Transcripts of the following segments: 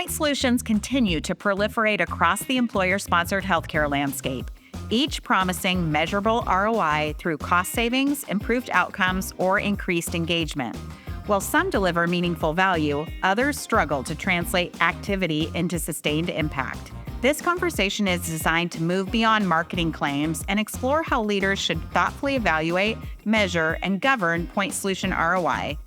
Point solutions continue to proliferate across the employer-sponsored healthcare landscape, each promising measurable ROI through cost savings, improved outcomes, or increased engagement. While some deliver meaningful value, others struggle to translate activity into sustained impact. This conversation is designed to move beyond marketing claims and explore how leaders should thoughtfully evaluate, measure, and govern point solution ROI.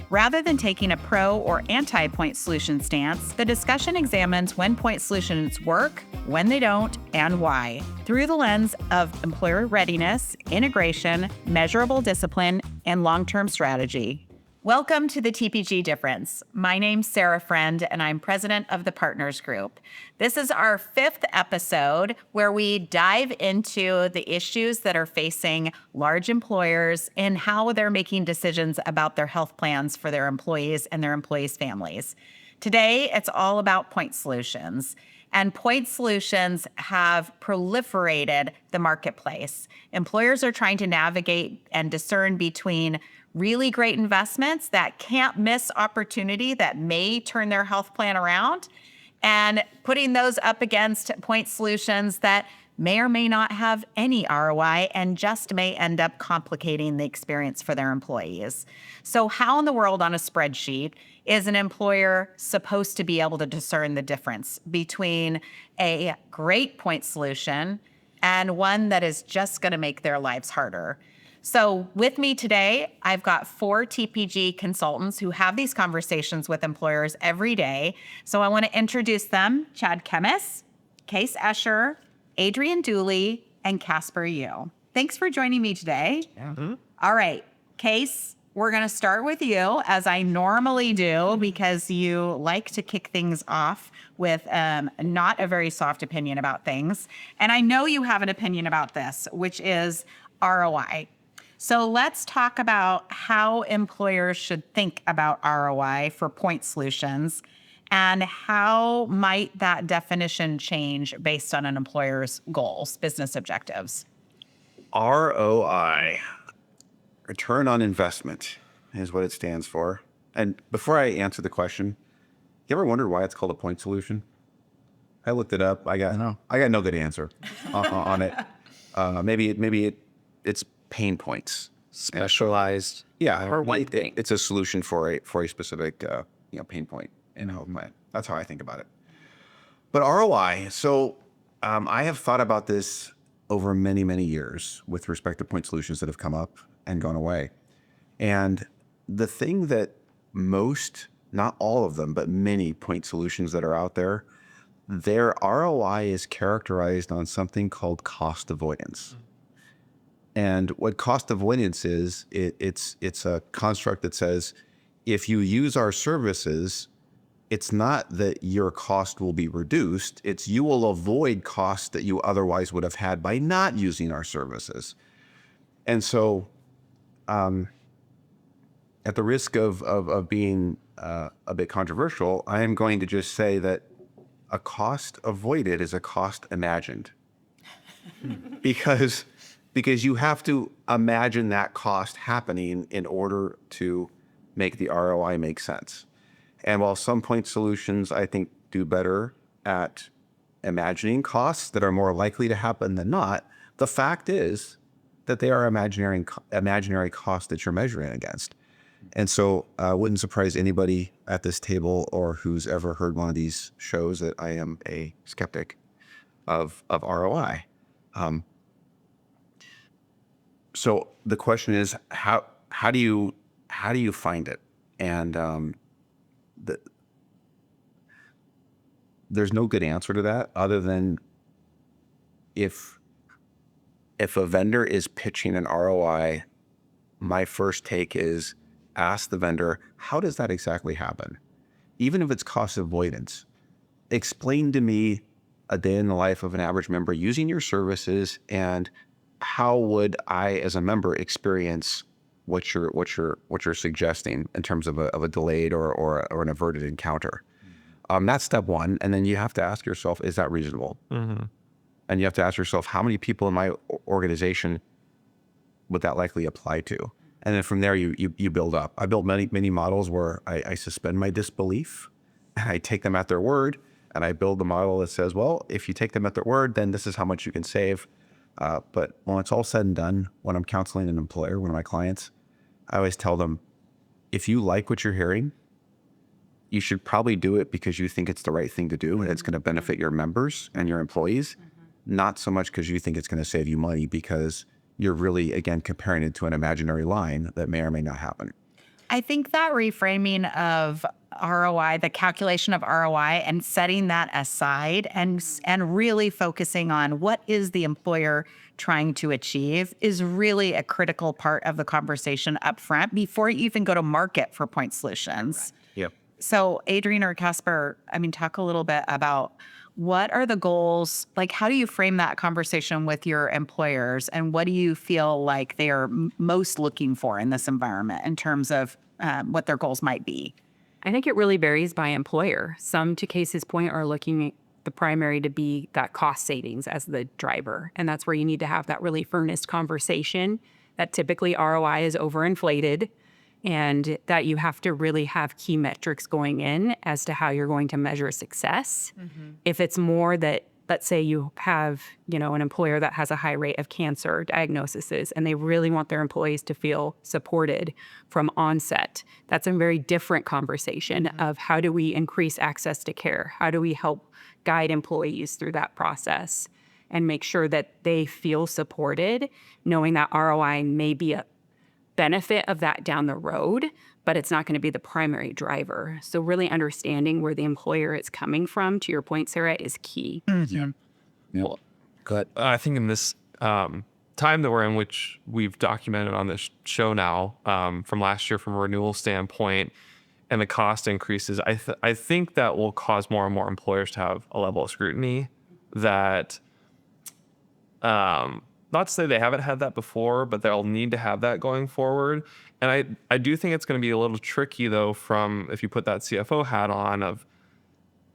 Rather than taking a pro or anti-point solution stance, the discussion examines when point solutions work, when they don't, and why, through the lens of employer readiness, integration, measurable discipline, and long-term strategy. Welcome to the TPG Difference. My name's Sarah Friend, and I'm president of the Partners Group. This is our 5th episode where we dive into the issues that are facing large employers and how they're making decisions about their health plans for their employees and their employees' families. Today, it's all about point solutions. And point solutions have proliferated the marketplace. Employers are trying to navigate and discern between really great investments that can't miss opportunity that may turn their health plan around, and putting those up against point solutions that may or may not have any ROI and just may end up complicating the experience for their employees. So how in the world on a spreadsheet is an employer supposed to be able to discern the difference between a great point solution and one that is just going to make their lives harder? So with me today, I've got 4 TPG consultants who have these conversations with employers every day. So I want to introduce them: Chad Kemmis, Case Escher, Adrian Dooley, and Casper Yu. Thanks for joining me today. Yeah. All right, Case, we're going to start with you, as I normally do, because you like to kick things off with not a very soft opinion about things. And I know you have an opinion about this, which is ROI. So let's talk about how employers should think about ROI for point solutions, and how might that definition change based on an employer's goals, business objectives. ROI, return on investment, is what it stands for. And before I answer the question, you ever wondered why it's called a point solution? I looked it up. I got no good answer on it. Maybe it's pain points, specialized. Or one thing. It's a solution for a specific pain point. That's how I think about it. But ROI. So I have thought about this over many, many years with respect to point solutions that have come up and gone away. And the thing that most, not all of them, but many point solutions that are out there, their ROI is characterized on something called cost avoidance. And what cost avoidance is, it's a construct that says, if you use our services, it's not that your cost will be reduced, it's you will avoid costs that you otherwise would have had by not using our services. And so at the risk of being a bit controversial, I am going to just say that a cost avoided is a cost imagined. because you have to imagine that cost happening in order to make the ROI make sense. And while some point solutions, I think, do better at imagining costs that are more likely to happen than not, the fact is that they are imaginary costs that you're measuring against. And so wouldn't surprise anybody at this table or who's ever heard one of these shows that I am a skeptic of ROI. So the question is, how do you find it? And there's no good answer to that other than if a vendor is pitching an ROI, my first take is ask the vendor, how does that exactly happen? Even if it's cost avoidance, explain to me a day in the life of an average member using your services, and how would I, as a member, experience what you're suggesting in terms of a delayed or an averted encounter. That's step one. And then you have to ask yourself, is that reasonable? Mm-hmm. And you have to ask yourself, how many people in my organization would that likely apply to? And then from there, you build up. I built many models where I suspend my disbelief and I take them at their word, and I build the model that says, well, if you take them at their word, then this is how much you can save. But when it's all said and done, when I'm counseling an employer, one of my clients, I always tell them, if you like what you're hearing, you should probably do it because you think it's the right thing to do and it's going to benefit your members and your employees, not so much because you think it's going to save you money, because you're really, again, comparing it to an imaginary line that may or may not happen. I think that reframing of ROI, the calculation of ROI, and setting that aside and really focusing on what is the employer trying to achieve is really a critical part of the conversation up front before you even go to market for point solutions. Yep. So Adrian or Casper, talk a little bit about what are the goals? Like, how do you frame that conversation with your employers, and what do you feel like they are most looking for in this environment in terms of what their goals might be? I think it really varies by employer. Some, to Casey's point, are looking the primary to be that cost savings as the driver. And that's where you need to have that really earnest conversation that typically ROI is overinflated, and that you have to really have key metrics going in as to how you're going to measure success. If it's more that, let's say you have, an employer that has a high rate of cancer diagnoses, and they really want their employees to feel supported from onset, that's a very different conversation of how do we increase access to care? How do we help guide employees through that process and make sure that they feel supported, knowing that ROI may be a benefit of that down the road, but it's not going to be the primary driver. So really understanding where the employer is coming from, to your point, Sarah, is key. Yeah. Well, Good. I think in this time that we're in, which we've documented on this show now, from last year from a renewal standpoint, and the cost increases, I think that will cause more and more employers to have a level of scrutiny that, not to say they haven't had that before, but they'll need to have that going forward. And I do think it's going to be a little tricky, though, from if you put that CFO hat on of,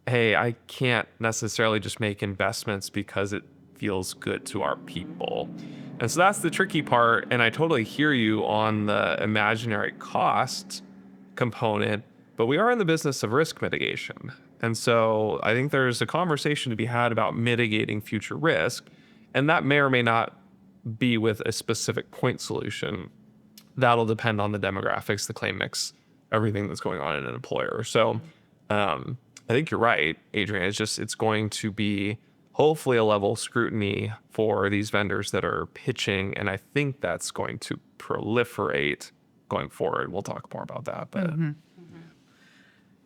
hey, I can't necessarily just make investments because it feels good to our people. And so that's the tricky part. And I totally hear you on the imaginary cost component, but we are in the business of risk mitigation. And so I think there's a conversation to be had about mitigating future risk. And that may or may not be with a specific point solution. That'll depend on the demographics, the claim mix, everything that's going on in an employer. So I think you're right, Adrian. It's going to be hopefully a level of scrutiny for these vendors that are pitching. And I think that's going to proliferate going forward. We'll talk more about that. But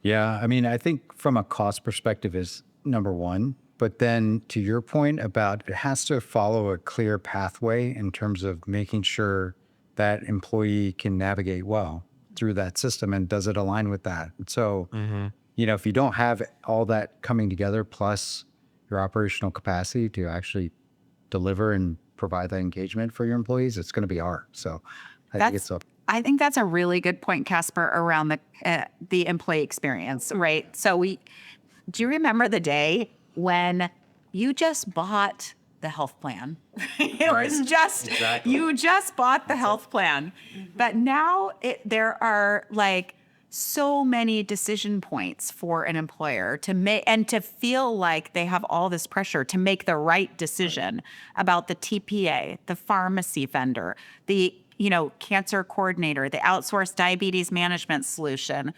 Yeah, I think from a cost perspective is number one. But then to your point about it has to follow a clear pathway in terms of making sure that employee can navigate well through that system, and does it align with that? So, if you don't have all that coming together, plus your operational capacity to actually deliver and provide that engagement for your employees, it's going to be hard. So I think that's a really good point, Casper, around the employee experience, right? So do you remember the day when you just bought the health plan? It was just, you just bought the health plan. But now there are like so many decision points for an employer to make, and to feel like they have all this pressure to make the right decision about the TPA, the pharmacy vendor, the cancer coordinator, the outsourced diabetes management solution.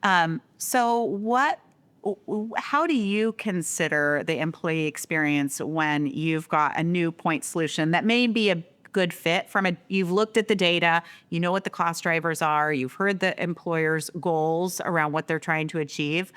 How do you consider the employee experience when you've got a new point solution that may be a good fit you've looked at the data, you know what the cost drivers are, you've heard the employer's goals around what they're trying to achieve?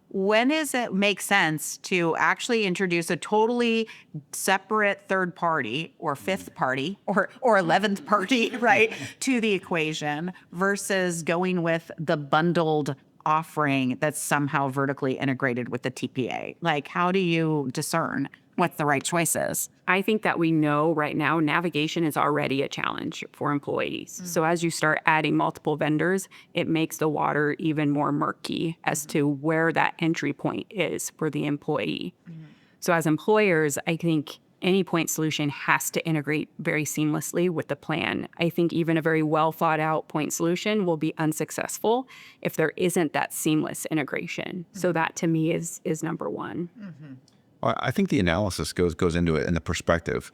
When does it make sense to actually introduce a totally separate third party or fifth party or 11th party, right, to the equation versus going with the bundled offering that's somehow vertically integrated with the TPA? Like, how do you discern what the right choice is? I think that we know right now navigation is already a challenge for employees. So as you start adding multiple vendors, it makes the water even more murky as to where that entry point is for the employee. So as employers, I think any point solution has to integrate very seamlessly with the plan. I think even a very well thought out point solution will be unsuccessful if there isn't that seamless integration. So that to me is number one. Well, I think the analysis goes into it and the perspective.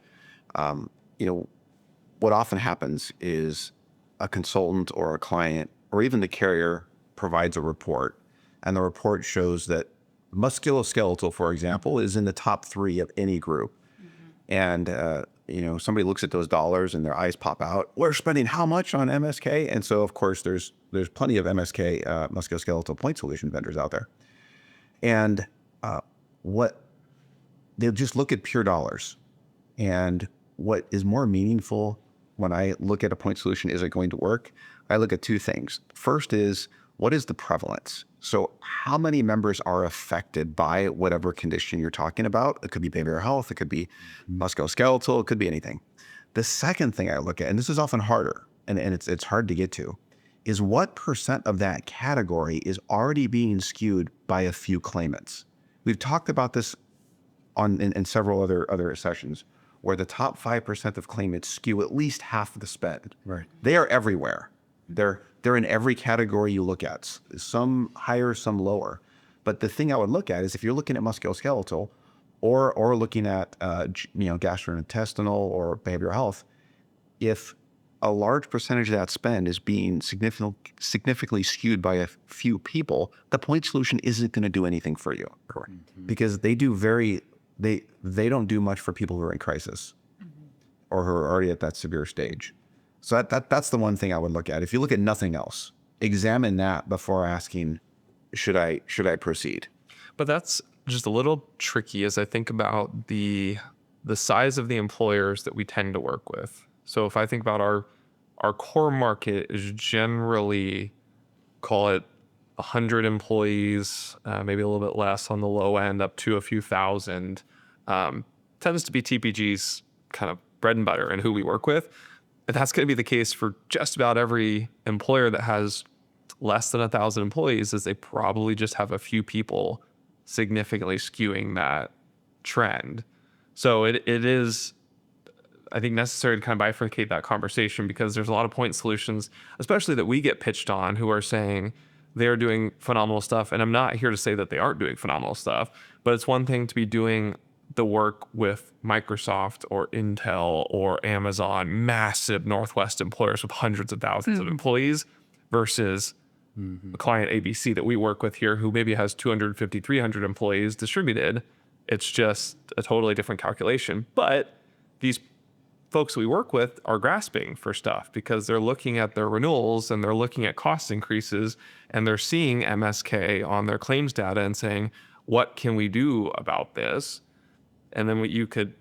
What often happens is a consultant or a client or even the carrier provides a report, and the report shows that musculoskeletal, for example, is in the top 3 of any group. And, somebody looks at those dollars and their eyes pop out. We're spending how much on MSK? And so, of course, there's plenty of MSK, musculoskeletal point solution vendors out there. And they'll just look at pure dollars. And what is more meaningful when I look at a point solution, is it going to work? I look at 2 things. First is, what is the prevalence? So how many members are affected by whatever condition you're talking about? It could be behavioral health, it could be musculoskeletal, it could be anything. The second thing I look at, and this is often harder, and it's hard to get to, is what percent of that category is already being skewed by a few claimants. We've talked about this in several other sessions, where the top 5% of claimants skew at least half of the spend. Right. They are everywhere. They're in every category you look at, some higher, some lower. But the thing I would look at is if you're looking at musculoskeletal or looking at gastrointestinal or behavioral health, if a large percentage of that spend is being significantly skewed by a few people, the point solution isn't going to do anything for you. Correct. Because they don't do much for people who are in crisis or who are already at that severe stage. So that's the one thing I would look at. If you look at nothing else, examine that before asking, should I proceed? But that's just a little tricky as I think about the size of the employers that we tend to work with. So if I think about our core market is generally, call it 100 employees, maybe a little bit less on the low end, up to a few thousand, tends to be TPG's kind of bread and butter and who we work with. And that's going to be the case for just about every employer that has less than 1,000 employees, is they probably just have a few people significantly skewing that trend. So it is, I think, necessary to kind of bifurcate that conversation, because there's a lot of point solutions, especially that we get pitched on, who are saying they're doing phenomenal stuff. And I'm not here to say that they aren't doing phenomenal stuff, but it's one thing to be doing the work with Microsoft or Intel or Amazon, massive Northwest employers with hundreds of thousands of employees, versus a client ABC that we work with here who maybe has 250, 300 employees distributed. It's just a totally different calculation. But these folks we work with are grasping for stuff because they're looking at their renewals and they're looking at cost increases, and they're seeing MSK on their claims data and saying, what can we do about this? And then you could,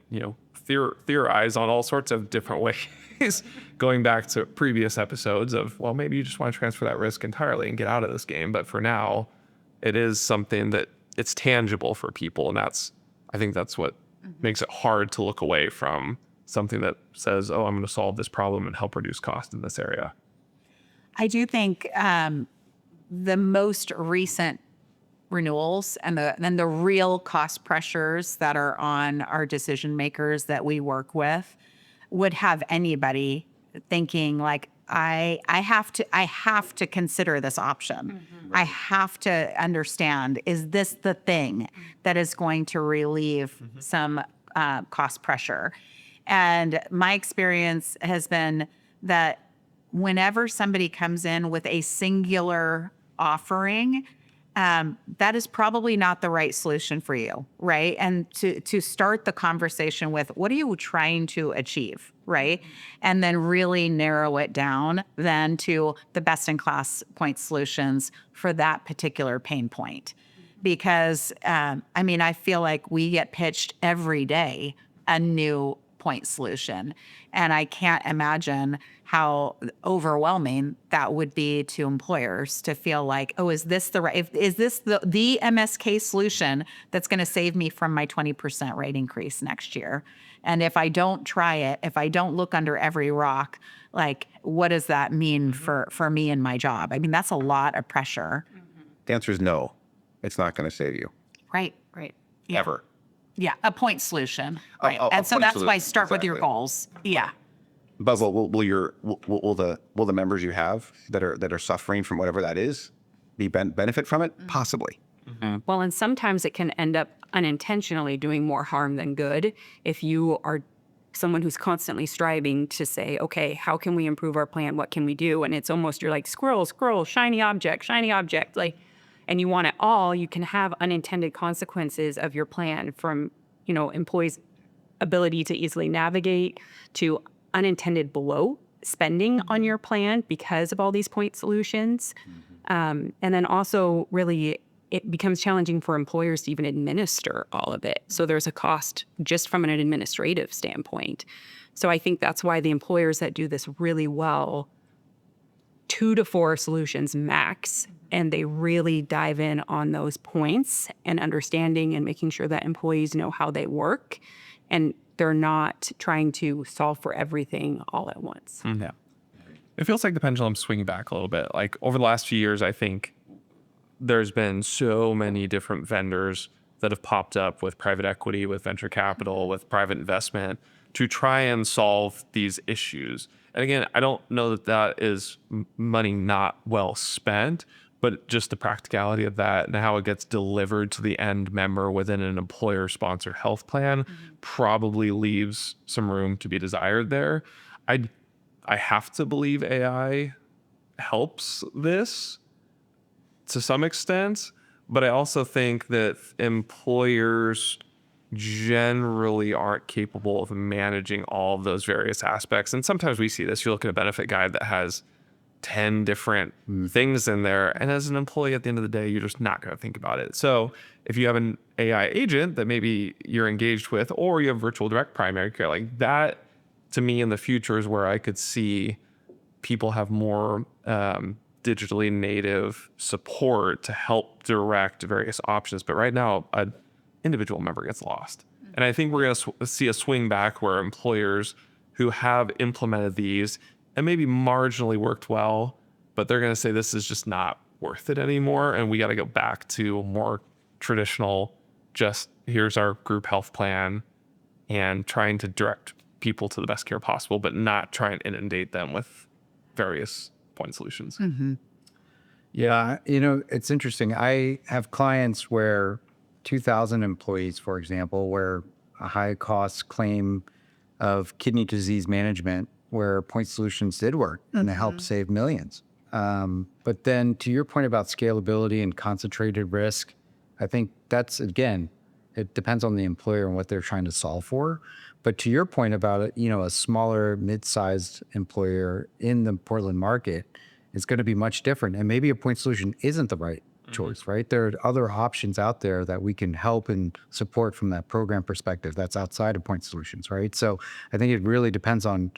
theorize on all sorts of different ways, going back to previous episodes of, well, maybe you just want to transfer that risk entirely and get out of this game. But for now, it is something that it's tangible for people. And I think that's what makes it hard to look away from something that says, oh, I'm going to solve this problem and help reduce cost in this area. I do think the most recent renewals and the real cost pressures that are on our decision makers that we work with would have anybody thinking like, I have to consider this option. I have to understand, is this the thing that is going to relieve some cost pressure? And my experience has been that whenever somebody comes in with a singular offering, that is probably not the right solution for you, right? And to start the conversation with, what are you trying to achieve, right? And then really narrow it down then to the best-in-class point solutions for that particular pain point. Because, I feel like we get pitched every day a new point solution. And I can't imagine how overwhelming that would be to employers to feel like, oh, is this the MSK solution that's going to save me from my 20% rate increase next year? And if I don't try it, if I don't look under every rock, like, what does that mean for me and my job? I mean, that's a lot of pressure. The answer is no. It's not going to save you. Right. Ever. Yeah, a point solution. A- Right. a And so point that's why solution, start with your exactly. goals. Yeah. But will the members you have that are suffering from whatever that is benefit from it? Possibly. Well, and sometimes it can end up unintentionally doing more harm than good if you are someone who's constantly striving to say, okay, how can we improve our plan? What can we do? And it's almost you're like squirrel, squirrel, shiny object, like, and you want it all. You can have unintended consequences of your plan from, employees' ability to easily navigate to unintended below spending on your plan because of all these point solutions. And then also really it becomes challenging for employers to even administer all of it. So there's a cost just from an administrative standpoint. So I think that's why the employers that do this really well, 2 to 4 solutions max, and they really dive in on those points and understanding and making sure that employees know how they work and they're not trying to solve for everything all at once. Yeah. It feels like the pendulum's swinging back a little bit. Like over the last few years, I think there's been so many different vendors that have popped up with private equity, with venture capital, with private investment to try and solve these issues. And again, I don't know that that is money not well spent, but just the practicality of that and how it gets delivered to the end member within an employer-sponsored health plan probably leaves some room to be desired there. I have to believe AI helps this to some extent, but I also think that employers generally aren't capable of managing all of those various aspects. And sometimes we see this. You look at a benefit guide that has 10 different things in there. And as an employee, at the end of the day, you're just not going to think about it. So if you have an AI agent that maybe you're engaged with, or you have virtual direct primary care, like that, to me in the future is where I could see people have more digitally native support to help direct various options. But right now, an individual member gets lost. And I think we're going to see a swing back where employers who have implemented these and maybe marginally worked well, but they're going to say this is just not worth it anymore. And we got to go back to more traditional, just here's our group health plan and trying to direct people to the best care possible, but not try and inundate them with various point solutions. Yeah, it's interesting. I have clients where 2,000 employees, for example, where a high cost claim of kidney disease management, where point solutions did work and they helped save millions. But then to your point about scalability and concentrated risk, I think that's, again, it depends on the employer and what they're trying to solve for. But to your point about it, a smaller, mid-sized employer in the Portland market is going to be much different. And maybe a point solution isn't the right choice, right? There are other options out there that we can help and support from that program perspective that's outside of point solutions, right? So I think it really depends on,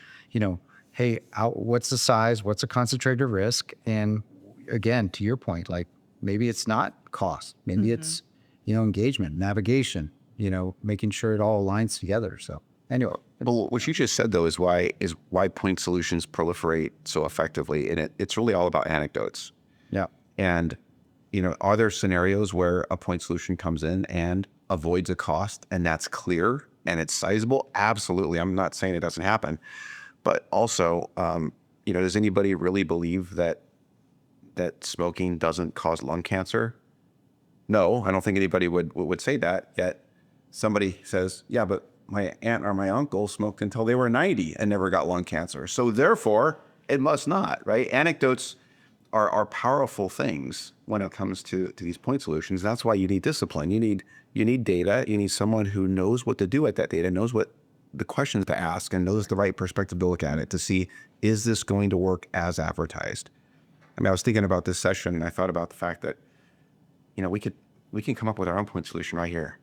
hey, what's the size? What's the concentrated risk? And again, to your point, like maybe it's not cost. Maybe it's, engagement, navigation, making sure it all aligns together. So anyway. Well, what you just said though is why point solutions proliferate so effectively, and it's really all about anecdotes. Yeah. And are there scenarios where a point solution comes in and avoids a cost, and that's clear and it's sizable? Absolutely. I'm not saying it doesn't happen, but also, does anybody really believe that smoking doesn't cause lung cancer? No, I don't think anybody would say that. Yet somebody says, yeah, but my aunt or my uncle smoked until they were 90 and never got lung cancer. So therefore, it must not, right? Anecdotes are powerful things when it comes to these point solutions. That's why you need discipline. You need data. You need someone who knows what to do with that data, knows what the questions to ask, and knows the right perspective to look at it to see, is this going to work as advertised? I mean, I was thinking about this session and I thought about the fact that, we can come up with our own point solution right here.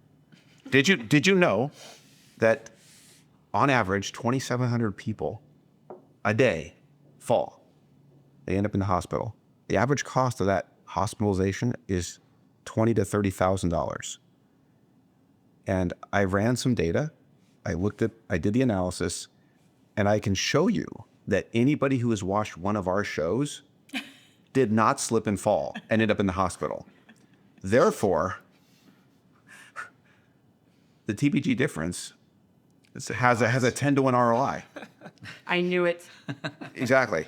Did you know that on average, 2,700 people a day fall? They end up in the hospital. The average cost of that hospitalization is $20,000 to $30,000. And I ran some data. I did the analysis, and I can show you that anybody who has watched one of our shows did not slip and fall and end up in the hospital. Therefore, the TPG difference has a 10-to-1 ROI. I knew it. Exactly.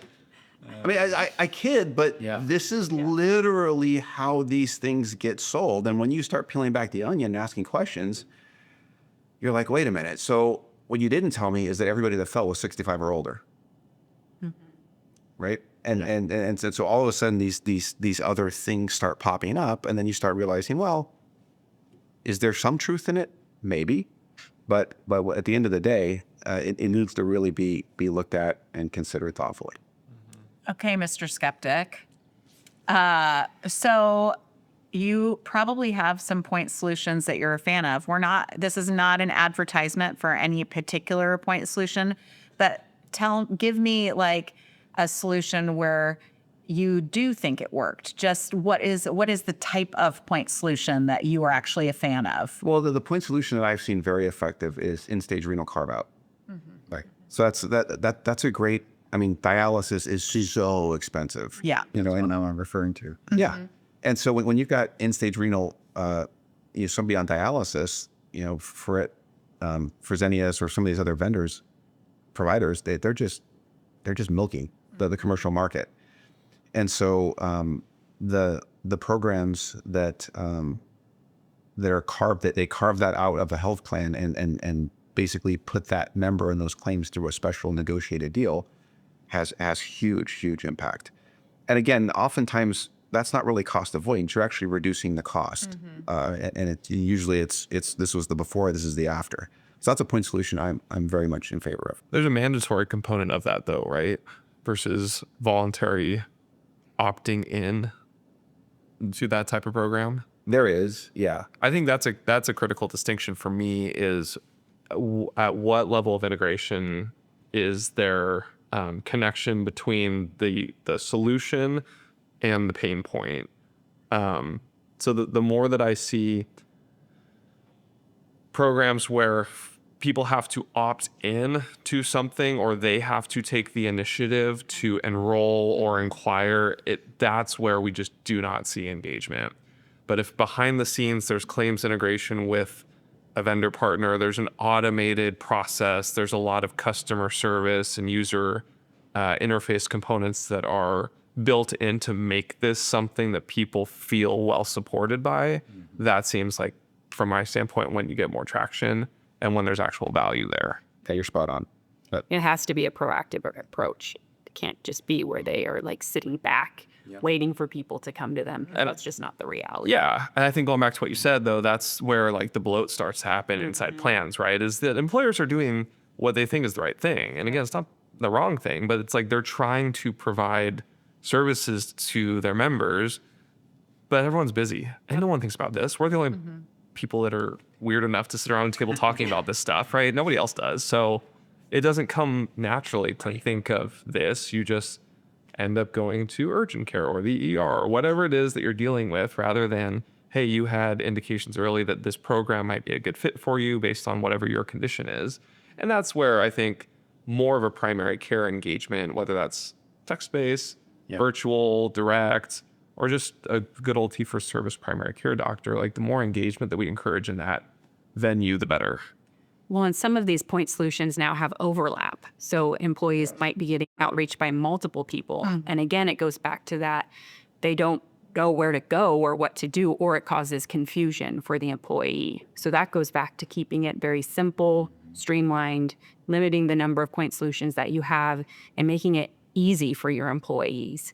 I mean, I kid, but this is literally how these things get sold. And when you start peeling back the onion and asking questions, you're like, wait a minute. So what you didn't tell me is that everybody that fell was 65 or older, right? And so all of a sudden these other things start popping up, and then you start realizing, well, is there some truth in it? Maybe, but at the end of the day, it needs to really be looked at and considered thoughtfully. Okay, Mr. Skeptic. So you probably have some point solutions that you're a fan of. This is not an advertisement for any particular point solution, but give me like a solution where you do think it worked. Just what is the type of point solution that you are actually a fan of? Well, the point solution that I've seen very effective is in-stage renal carve-out. Right. So that's a great. I mean, dialysis is so expensive. Yeah. That's what I'm referring to. Yeah. And so when you've got end-stage renal, somebody on dialysis, for Fresenius or some of these other providers, they're just milking the commercial market. And so the programs that are carved, that they carve that out of a health plan and basically put that member and those claims through a special negotiated deal has huge impact. And again, oftentimes that's not really cost avoidance. You're actually reducing the cost. And usually it's this was the before, this is the after. So that's a point solution I'm very much in favor of. There's a mandatory component of that though, right? Versus voluntary opting in to that type of program. There is, yeah. I think that's a critical distinction for me is at what level of integration is there connection between the solution and the pain point. So the more that I see programs where people have to opt in to something or they have to take the initiative to enroll or inquire, that's where we just do not see engagement. But if behind the scenes there's claims integration with a vendor partner, there's an automated process, there's a lot of customer service and user interface components that are built in to make this something that people feel well supported by, that seems like, from my standpoint, when you get more traction and when there's actual value there. Yeah, you're spot on. But It has to be a proactive approach. It can't just be where they are like sitting back, waiting for people to come to them. And that's just not the reality. Yeah. And I think going back to what you said, though, that's where like the bloat starts to happen inside plans, right? Is that employers are doing what they think is the right thing. And again, it's not the wrong thing, but it's like they're trying to provide services to their members, but everyone's busy and no one thinks about this. We're the only people that are weird enough to sit around the table talking about this stuff, right? Nobody else does. So it doesn't come naturally to think of this. You just end up going to urgent care or the ER or whatever it is that you're dealing with, rather than, hey, you had indications early that this program might be a good fit for you based on whatever your condition is. And that's where I think more of a primary care engagement, whether that's text-based, virtual, direct, or just a good old fee-for-service primary care doctor, like the more engagement that we encourage in that venue, the better. Well, and some of these point solutions now have overlap. So employees might be getting outreach by multiple people. And again, it goes back to that they don't know where to go or what to do, or it causes confusion for the employee. So that goes back to keeping it very simple, streamlined, limiting the number of point solutions that you have, and making it easy for your employees.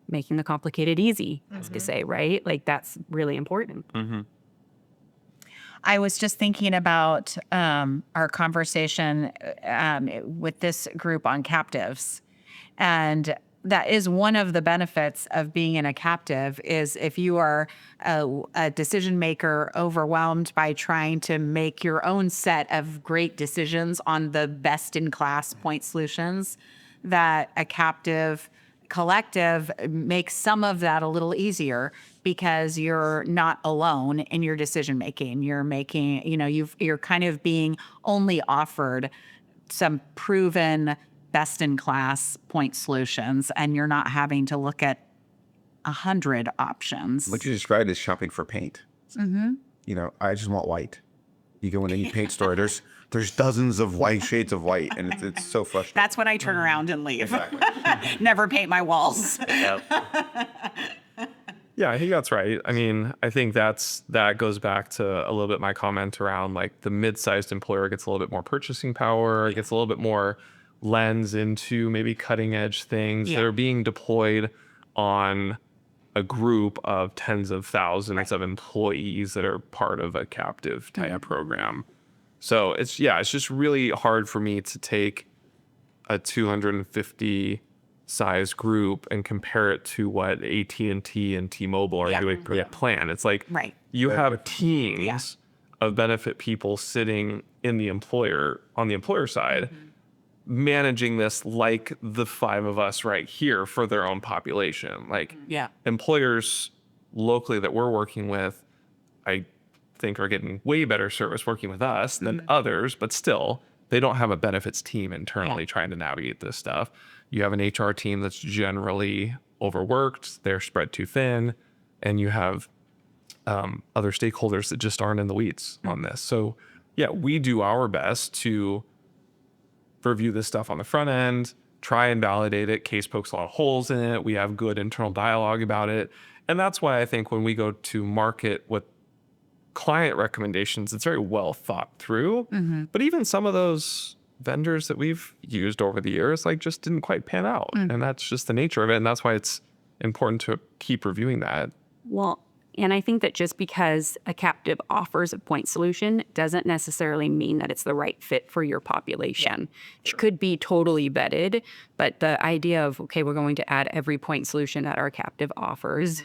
Making the complicated easy, as to say, right? Like that's really important. I was just thinking about our conversation with this group on captives. And that is one of the benefits of being in a captive is if you are a decision maker overwhelmed by trying to make your own set of great decisions on the best in class point solutions, that a captive collective makes some of that a little easier because you're not alone in your decision making. You're making, you're kind of being only offered some proven best in class point solutions, and you're not having to look at 100 options. what you described is shopping for paint. I just want white. You go in any paint store, there's dozens of white shades of white, and it's so frustrating. That's when I turn around and leave. Exactly. Never paint my walls. Yeah, I think that's right. I mean, I think that goes back to a little bit my comment around like the mid-sized employer gets a little bit more purchasing power, gets a little bit more lens into maybe cutting edge things that are being deployed on a group of tens of thousands of employees that are part of a captive type program. So it's just really hard for me to take a 250 size group and compare it to what AT&T and T-Mobile are doing per plan. It's like you have teams of benefit people sitting in the employer on the employer side managing this like the five of us right here for their own population. Like employers locally that we're working with, I think are getting way better service working with us than others, but still they don't have a benefits team internally trying to navigate this stuff. You have an HR team that's generally overworked, they're spread too thin, and you have other stakeholders that just aren't in the weeds on this. So yeah, we do our best to review this stuff on the front end, try and validate it. Case pokes a lot of holes in it. We have good internal dialogue about it. And that's why I think when we go to market with client recommendations, it's very well thought through. But even some of those vendors that we've used over the years, like just didn't quite pan out. And that's just the nature of it. And that's why it's important to keep reviewing that. Well, and I think that just because a captive offers a point solution doesn't necessarily mean that it's the right fit for your population. It could be totally vetted, but the idea of, okay, we're going to add every point solution that our captive offers,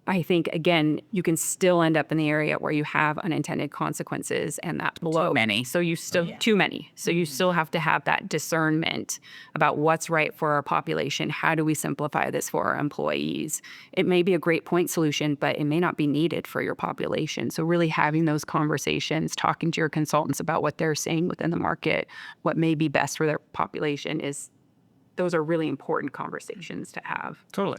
I think, again, you can still end up in the area where you have unintended consequences and that below. Too many. So you still, too many. So you still have to have that discernment about what's right for our population. How do we simplify this for our employees? It may be a great point solution, but it may not be needed for your population. So really having those conversations, talking to your consultants about what they're seeing within the market, what may be best for their population those are really important conversations to have. Totally.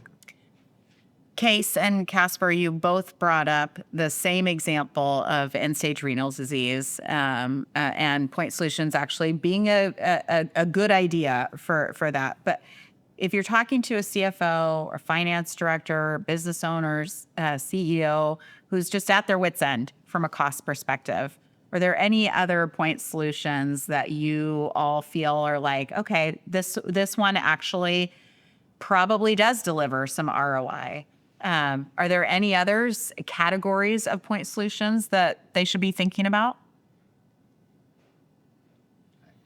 Case and Casper, you both brought up the same example of end-stage renal disease and point solutions actually being a good idea for that. But if you're talking to a CFO or finance director, business owners, CEO who's just at their wit's end from a cost perspective, are there any other point solutions that you all feel are like, okay, this one actually probably does deliver some ROI? Are there any others categories of point solutions that they should be thinking about?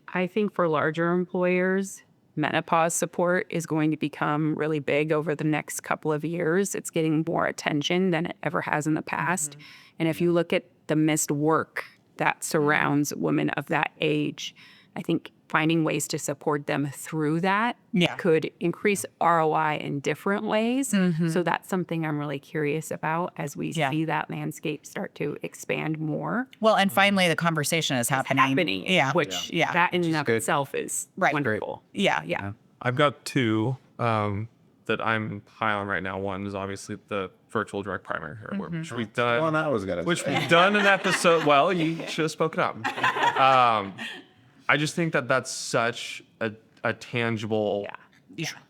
I think for larger employers, menopause support is going to become really big over the next couple of years. It's getting more attention than it ever has in the past. And if you look at the missed work that surrounds women of that age, I think finding ways to support them through that could increase ROI in different ways. So that's something I'm really curious about as we see that landscape start to expand more. Well, and finally, the conversation is happening. Which that in and of itself is wonderful. Yeah. I've got two that I'm high on right now. One is obviously the virtual direct primary care, which we've done. Well, that was good. Which we've done an episode. Well, you should have spoken up. I just think that that's such a tangible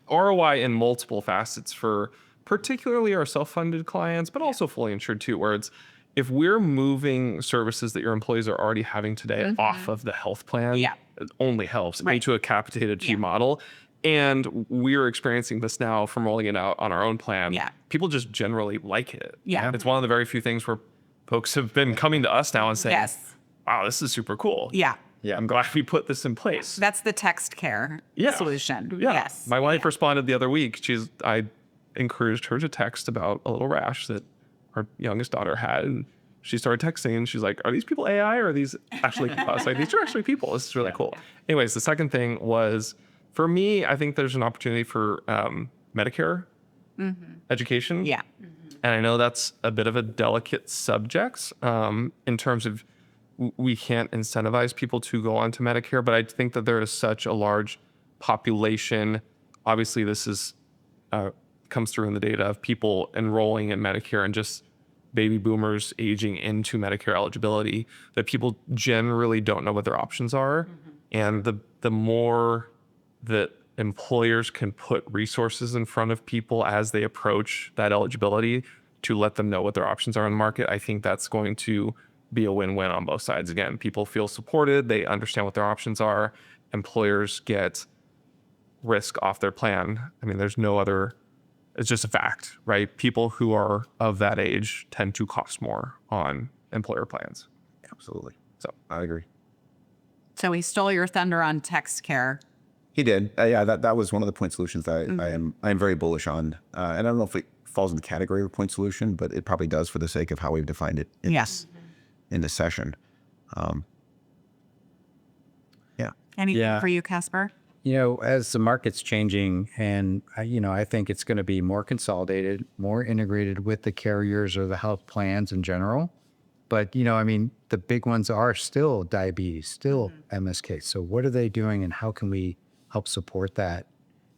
ROI in multiple facets for particularly our self-funded clients, but also fully insured too, where it's if we're moving services that your employees are already having today off of the health plan, it only helps into a capitated fee model. And we're experiencing this now from rolling it out on our own plan. People just generally like it. It's one of the very few things where folks have been coming to us now and saying, wow, this is super cool. I'm glad we put this in place. That's the text care solution. Yes. My wife responded the other week. I encouraged her to text about a little rash that our youngest daughter had. And she started texting and she's like, are these people AI or are these actually people? I was like, these are actually people. This is really cool. Anyways, the second thing was, for me, I think there's an opportunity for Medicare education. And I know that's a bit of a delicate subject in terms of we can't incentivize people to go onto Medicare, but I think that there is such a large population. Obviously, this is comes through in the data of people enrolling in Medicare and just baby boomers aging into Medicare eligibility, that people generally don't know what their options are. And the more that employers can put resources in front of people as they approach that eligibility to let them know what their options are in the market, I think that's going to be a win-win on both sides. Again, people feel supported, they understand what their options are, employers get risk off their plan. I mean, there's no other, it's just a fact, right? People who are of that age tend to cost more on employer plans. Absolutely. So I agree. So he stole your thunder on text care. He did. Yeah, that was one of the point solutions that I am very bullish on. And I don't know if it falls in the category of a point solution, but it probably does for the sake of how we've defined it in this session. Yeah. Anything for you, Casper? As the market's changing, and I think it's going to be more consolidated, more integrated with the carriers or the health plans in general. But, the big ones are still diabetes, still MSK. So what are they doing, and how can we help support that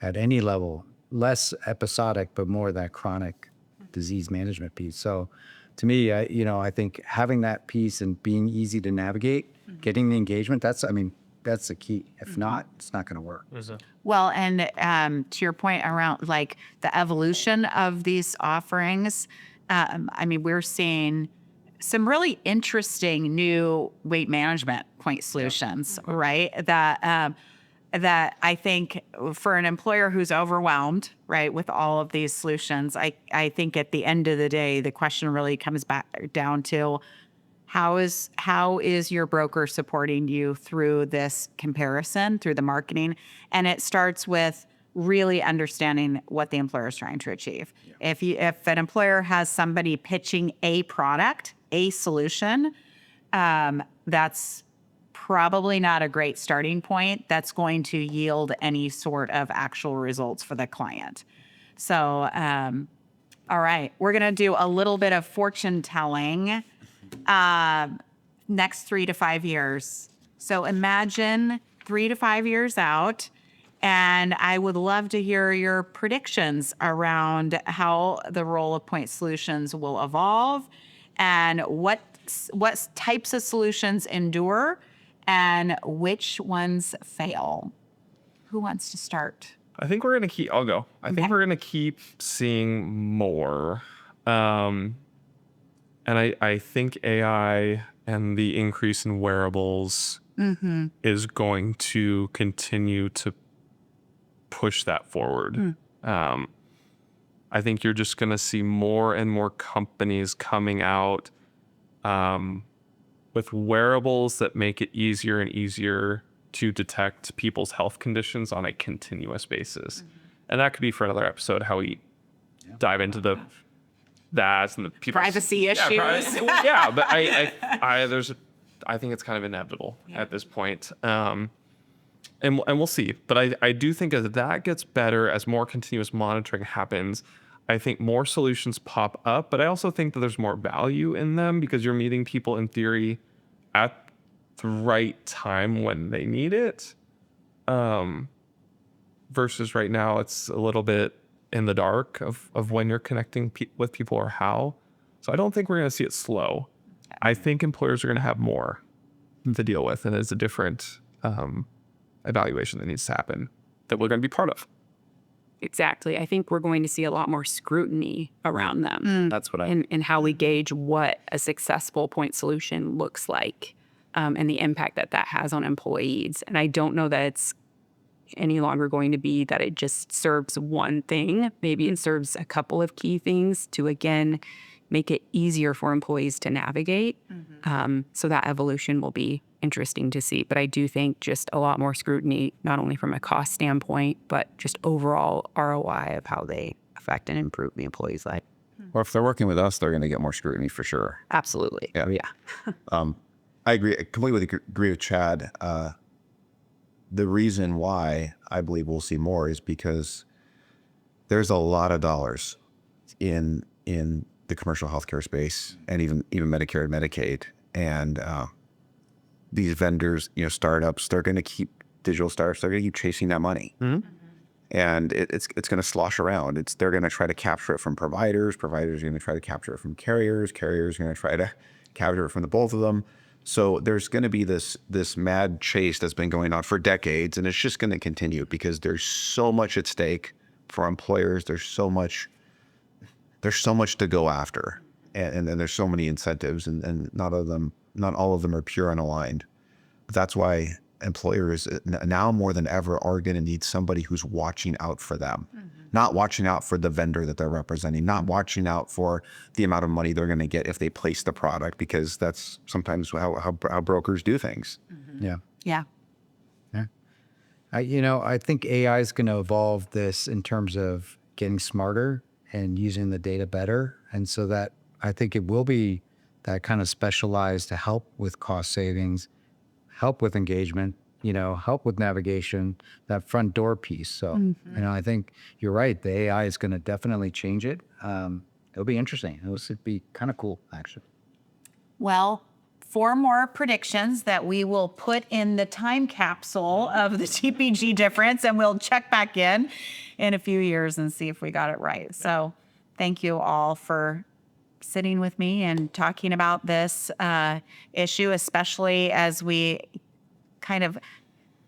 at any level? Less episodic, but more that chronic disease management piece. So to me, I think having that piece and being easy to navigate, getting the engagement, that's the key. If not, it's not going to work. Well, and to your point around like the evolution of these offerings, we're seeing some really interesting new weight management point solutions, right? That I think for an employer who's overwhelmed, right, with all of these solutions, I think at the end of the day, the question really comes back down to how is your broker supporting you through this comparison, through the marketing? And it starts with really understanding what the employer is trying to achieve. Yeah. If an employer has somebody pitching a product, a solution, that's probably not a great starting point that's going to yield any sort of actual results for the client. So, all right, we're going to do a little bit of fortune telling next 3 to 5 years. So imagine 3 to 5 years out, and I would love to hear your predictions around how the role of point solutions will evolve and what types of solutions endure and which ones fail. Who wants to start? I think we're going to keep, I'll go. I think we're going to keep seeing more. And I think AI and the increase in wearables is going to continue to push that forward. I think you're just going to see more and more companies coming out with wearables that make it easier and easier to detect people's health conditions on a continuous basis. And that could be for another episode, how we dive into that and the people's privacy issues. But I think it's kind of inevitable at this point. And we'll see. But I do think as that gets better, as more continuous monitoring happens, I think more solutions pop up. But I also think that there's more value in them because you're meeting people in theory at the right time when they need it. Versus right now, it's a little bit in the dark of when you're connecting with people or how. So I don't think we're going to see it slow. I think employers are going to have more to deal with, and it's a different evaluation that needs to happen that we're going to be part of. Exactly. I think we're going to see a lot more scrutiny around them. That's what and how we gauge what a successful point solution looks like, and the impact that has on employees. And I don't know that it's any longer going to be that it just serves one thing. Maybe it serves a couple of key things to, again, make it easier for employees to navigate. So that evolution will be interesting to see. But I do think just a lot more scrutiny, not only from a cost standpoint, but just overall ROI of how they affect and improve the employee's life. Or if they're working with us, they're going to get more scrutiny for sure. Absolutely. Yeah. I agree. I completely agree with Chad. The reason why I believe we'll see more is because there's a lot of dollars in the commercial healthcare space and even Medicare and Medicaid. And these vendors, startups, digital startups, they're going to keep chasing that money. and it's going to slosh around. They're going to try to capture it from providers. Providers are going to try to capture it from carriers. Carriers are going to try to capture it from the both of them. So there's going to be this mad chase that's been going on for decades, and it's just going to continue because there's so much at stake for employers. There's so much to go after, and then there's so many incentives, and not all of them are pure and aligned. That's why employers now more than ever are going to need somebody who's watching out for them, not watching out for the vendor that they're representing, not watching out for the amount of money they're going to get if they place the product, because that's sometimes how brokers do things. Yeah. Yeah. I think AI is going to evolve this in terms of getting smarter and using the data better. And so that I think it will be that kind of specialized to help with cost savings, help with engagement, help with navigation, that front door piece. So, I think you're right. The AI is going to definitely change it. It'll be interesting. It'll be kind of cool, actually. Well, 4 more predictions that we will put in the time capsule of the TPG difference, and we'll check back in a few years and see if we got it right. So thank you all for sitting with me and talking about this issue, especially as we kind of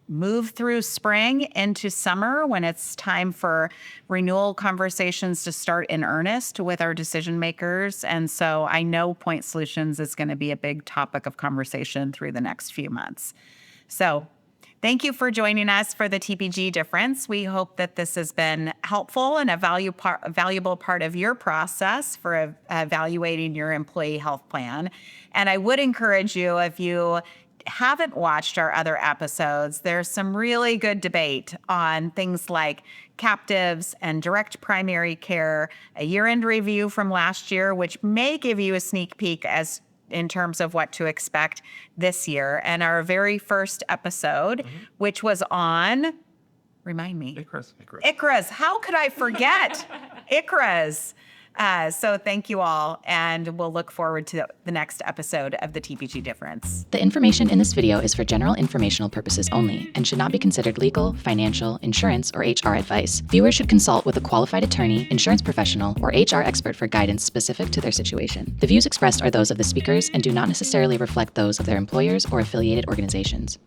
move through spring into summer when it's time for renewal conversations to start in earnest with our decision makers. And so I know point solutions is going to be a big topic of conversation through the next few months. So thank you for joining us for the TPG difference. We hope that this has been helpful and a valuable part of your process for evaluating your employee health plan. And I would encourage you, if you haven't watched our other episodes, there's some really good debate on things like captives and direct primary care, a year-end review from last year, which may give you a sneak peek as in terms of what to expect this year. And our very first episode, which was on, remind me. ICRAs. How could I forget? ICRAs. So thank you all, and we'll look forward to the next episode of the TPG Difference. The information in this video is for general informational purposes only and should not be considered legal, financial, insurance, or HR advice. Viewers should consult with a qualified attorney, insurance professional, or HR expert for guidance specific to their situation. The views expressed are those of the speakers and do not necessarily reflect those of their employers or affiliated organizations.